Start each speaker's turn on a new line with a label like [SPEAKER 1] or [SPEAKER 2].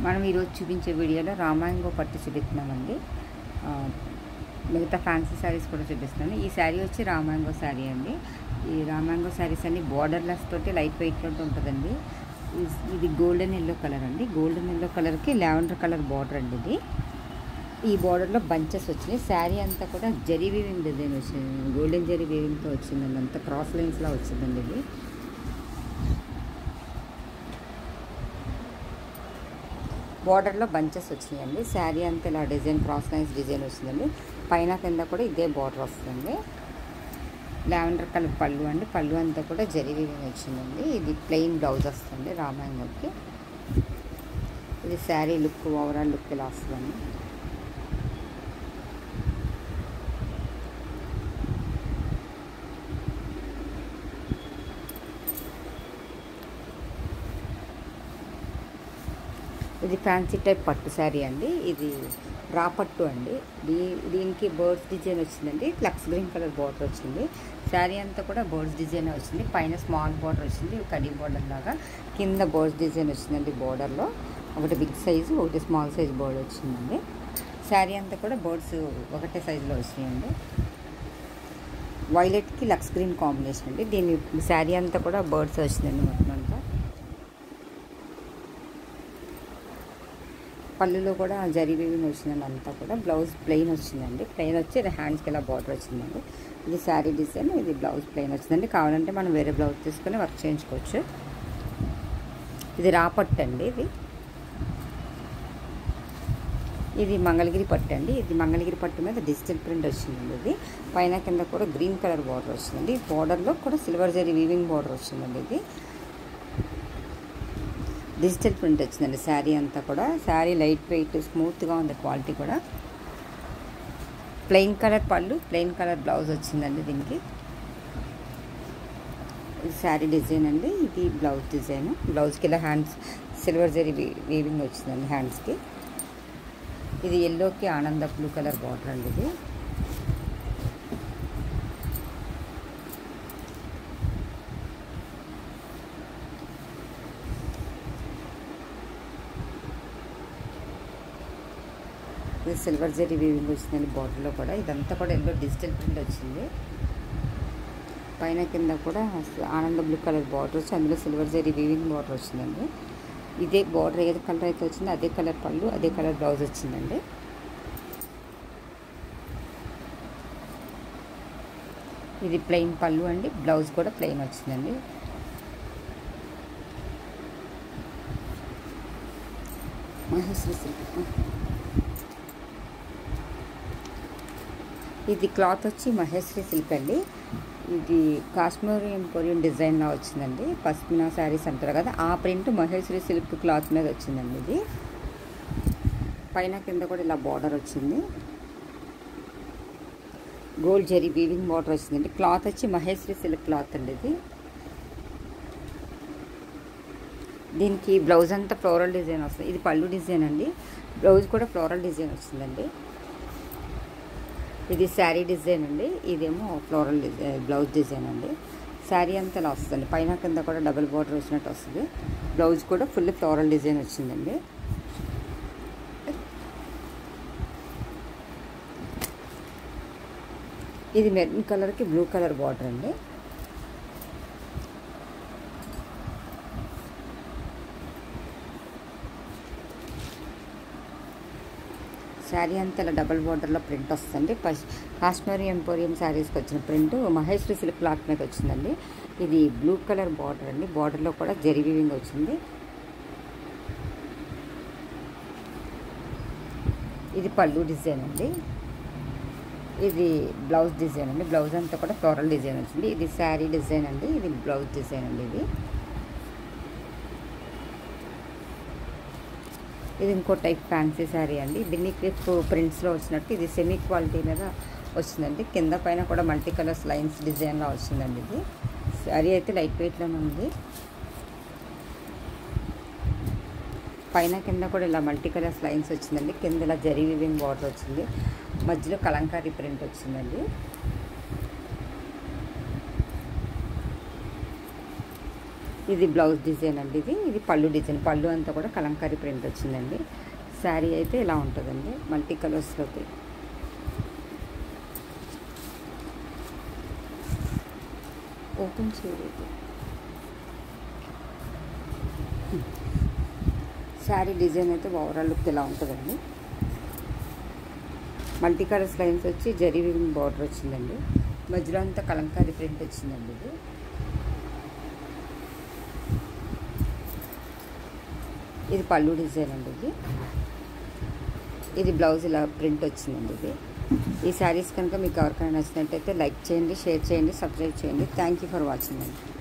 [SPEAKER 1] మనం ఈరోజు చూపించే వీడియోలో రామాయంగో పట్టు చూపిస్తున్నామండి. మిగతా ఫ్యాన్సీ శారీస్ కూడా చూపిస్తున్నాను. ఈ శారీ వచ్చి రామాయంగో శారీ అండి. ఈ రామాయంగో శారీస్ అన్ని బోర్డర్లెస్ తోటి లైట్ వెయిట్లో ఉంటుందండి. ఇది గోల్డెన్ ఎల్లో కలర్ అండి. గోల్డెన్ ఎల్లో కలర్కి లావెండర్ కలర్ బార్డర్ అండి. ఇది ఈ బార్డర్లో బంచెస్ వచ్చినాయి. శారీ అంతా కూడా జరీ వీవింగ్ డిజైన్ వచ్చింది. గోల్డెన్ జరీ వీవింగ్తో వచ్చిందండి. అంతా క్రాస్ లైన్స్లా వచ్చిందండి. ఇది బార్డర్లో బంచెస్ వచ్చినాయండి. శారీ అంతా ఇలా డిజైన్ క్రాస్ లైన్స్ డిజైన్ వచ్చిందండి. పైన కింద కూడా ఇదే బార్డర్ వస్తుంది. లావెండర్ కలర్ పళ్ళు అండి. పళ్ళు అంతా కూడా జరీ వీవింగ్ వచ్చిందండి. ఇది ప్లెయిన్ బ్లౌజ్ వస్తుంది రామాయంగోకి. ఇది శారీ లుక్, ఓవరాల్ లుక్ ఇలా వస్తుందండి. ఇది ఫ్యాన్సీ టైప్ పట్టు శారీ అండి. ఇది రా పట్టు అండి. దీనికి బర్డ్స్ డిజైన్ వచ్చిందండి. లక్స్ గ్రీన్ కలర్ బార్డర్ వచ్చింది. శారీ అంతా కూడా బర్డ్స్ డిజైన్ వచ్చింది. పైన స్మాల్ బార్డర్ వచ్చింది, కడీ బార్డర్ లాగా. కింద బర్డ్స్ డిజైన్ వచ్చిందండి. బార్డర్లో ఒకటి బిగ్ సైజు, ఒకటి స్మాల్ సైజ్ బార్డర్ వచ్చిందండి. శారీ అంతా కూడా బర్డ్స్ ఒకటే సైజులో వచ్చినాయండి. వైలెట్కి లక్స్ గ్రీన్ కాంబినేషన్ అండి. దీని శారీ అంతా కూడా బర్డ్స్ వచ్చిందండి. మొత్తం అంతా పళ్ళులో కూడా జరీ వీవింగ్ వచ్చిందండి. అంతా కూడా బ్లౌజ్ ప్లెయిన్ వచ్చిందండి. ప్లెయిన్ వచ్చి హ్యాండ్స్కి ఇలా బార్డర్ వచ్చిందండి. ఇది శారీ డిజైన్, ఇది బ్లౌజ్ ప్లెయిన్ వచ్చిందండి. కావాలంటే మనం వేరే బ్లౌజ్ తీసుకొని వర్క్ చేయించుకోవచ్చు. ఇది రా పట్టు అండి. ఇది మంగళగిరి పట్టు అండి. ఇది మంగళగిరి పట్టు మీద డిజిటల్ ప్రింట్ వచ్చిందండి. ఇది పైన కింద కూడా గ్రీన్ కలర్ బార్డర్ వచ్చిందండి. బార్డర్లో కూడా సిల్వర్ జరీ వీవింగ్ బార్డర్ వచ్చిందండి. ఇది డిజిటల్ ప్రింట్ వచ్చిందండి. శారీ అంతా కూడా శారీ లైట్ వెయిట్, స్మూత్గా ఉంది. క్వాలిటీ కూడా ప్లెయిన్ కలర్ పళ్ళు, ప్లెయిన్ కలర్ బ్లౌజ్ వచ్చిందండి. దీనికి ఇది శారీ డిజైన్ అండి. ఇది బ్లౌజ్ డిజైన్. బ్లౌజ్కి ఇలా హ్యాండ్స్ సిల్వర్ జరీ వీవింగ్ వచ్చిందండి హ్యాండ్స్కి. ఇది ఎల్లోకి ఆనంద బ్లూ కలర్ బార్డర్ అండి. ఇది ఇది సిల్వర్ జరీ వీవింగ్ వచ్చిందండి. బార్డర్లో కూడా ఇదంతా కూడా ఎల్లో డిజిటల్ ప్రింట్ వచ్చింది. పైన కింద కూడా ఆనంద బ్లూ కలర్ బార్డర్ వచ్చి అందులో సిల్వర్ జరీ వీవింగ్ బార్డర్ వచ్చిందండి. ఇదే బార్డర్ ఏది కలర్ అయితే వచ్చిందో అదే కలర్ పళ్ళు, అదే కలర్ బ్లౌజ్ వచ్చిందండి. ఇది ప్లెయిన్ పళ్ళు అండి. బ్లౌజ్ కూడా ప్లెయిన్ వచ్చిందండి. మహేశ్వరి సిల్క్. ఇది క్లాత్ వచ్చి మహేశ్వరి సిల్క్ అండి. ఇది కాశ్మీరీ కొరియన్ డిజైన్లా వచ్చిందండి. పశ్మినా శారీస్ అంటారు కదా, ఆ ప్రింట్ మహేశ్వరి సిల్క్ క్లాత్ మీద వచ్చిందండి. ఇది పైన కింద కూడా ఇలా బార్డర్ వచ్చింది. గోల్డ్ జరీ వీవింగ్ బార్డర్ వచ్చిందండి. క్లాత్ వచ్చి మహేశ్వరి సిల్క్ క్లాత్ అండి. ఇది దీనికి బ్లౌజ్ అంతా ఫ్లోరల్ డిజైన్ వస్తుంది. ఇది పళ్ళు డిజైన్ అండి. బ్లౌజ్ కూడా ఫ్లోరల్ డిజైన్ వస్తుందండి. ఇది శారీ డిజైన్ అండి. ఇదేమో ఫ్లోరల్ డిజైన్ బ్లౌజ్ డిజైన్ అండి. శారీ అంతా ఇలా వస్తుంది. పైన కింద కూడా డబుల్ బార్డర్ వచ్చినట్టు వస్తుంది. బ్లౌజ్ కూడా ఫుల్ ఫ్లోరల్ డిజైన్ వచ్చిందండి. ఇది మెరూన్ కలర్కి బ్లూ కలర్ బార్డర్ అండి. శారీ అంతా ఇలా డబల్ బార్డర్లో ప్రింట్ వస్తుంది. కాశ్మీరీ ఎంపోరియం శారీస్కి వచ్చిన ప్రింట్ మహేశ్వరి సిల్క్ క్లాత్ మీద వచ్చిందండి. ఇది బ్లూ కలర్ బార్డర్ అండి. బార్డర్లో కూడా జరీ వీవింగ్ వచ్చింది. ఇది పళ్ళు డిజైన్ అండి. ఇది బ్లౌజ్ డిజైన్ అండి. బ్లౌజ్ అంతా కూడా ఫ్లోరల్ డిజైన్ వచ్చింది. ఇది శారీ డిజైన్ అండి. ఇది బ్లౌజ్ డిజైన్ అండి. ఇది ఇంకో టైప్ ఫ్యాన్సీ శారీ అండి. దీన్ని క్లిప్ ప్రింట్స్లో వచ్చినట్టు ఇది సెమీ క్వాలిటీ మీద వచ్చిందండి. కింద పైన కూడా మల్టీ కలర్స్ లైన్స్ డిజైన్లా వచ్చిందండి. ఇది శారీ అయితే లైట్ వెయిట్లోనే ఉంది. పైన కింద కూడా ఇలా మల్టీ కలర్స్ లైన్స్ వచ్చిందండి. కింద ఇలా జరీ వీవింగ్ బార్డర్ వచ్చింది. మధ్యలో కలంకారీ ప్రింట్ వచ్చిందండి. ఇది బ్లౌజ్ డిజైన్ అండి. ఇది పళ్ళు డిజైన్. పళ్ళు అంతా కూడా కలంకారీ ప్రింట్ వచ్చిందండి. శారీ అయితే ఇలా ఉంటుందండి, మల్టీ కలర్స్లోకి. ఓపెన్ చేయలేదు. శారీ డిజైన్ అయితే ఓవరాల్ లుక్ ఇలా ఉంటుందండి. మల్టీ కలర్స్ లైన్స్ వచ్చి జరీ వీవింగ్ బార్డర్ వచ్చిందండి. మధ్యలో అంతా కలంకారీ ప్రింట్ వచ్చిందండి. ఇది పళ్ళు డిజైన్ అండి. ఇది బ్లౌజ్ ఇలా ప్రింట్ వచ్చిందండి. ఈ శారీస్ కనుక మీకు ఎవరికైనా నచ్చినట్టయితే లైక్ చేయండి, షేర్ చేయండి, సబ్స్క్రైబ్ చేయండి. థ్యాంక్ యూ ఫర్ వాచింగ్ అండి.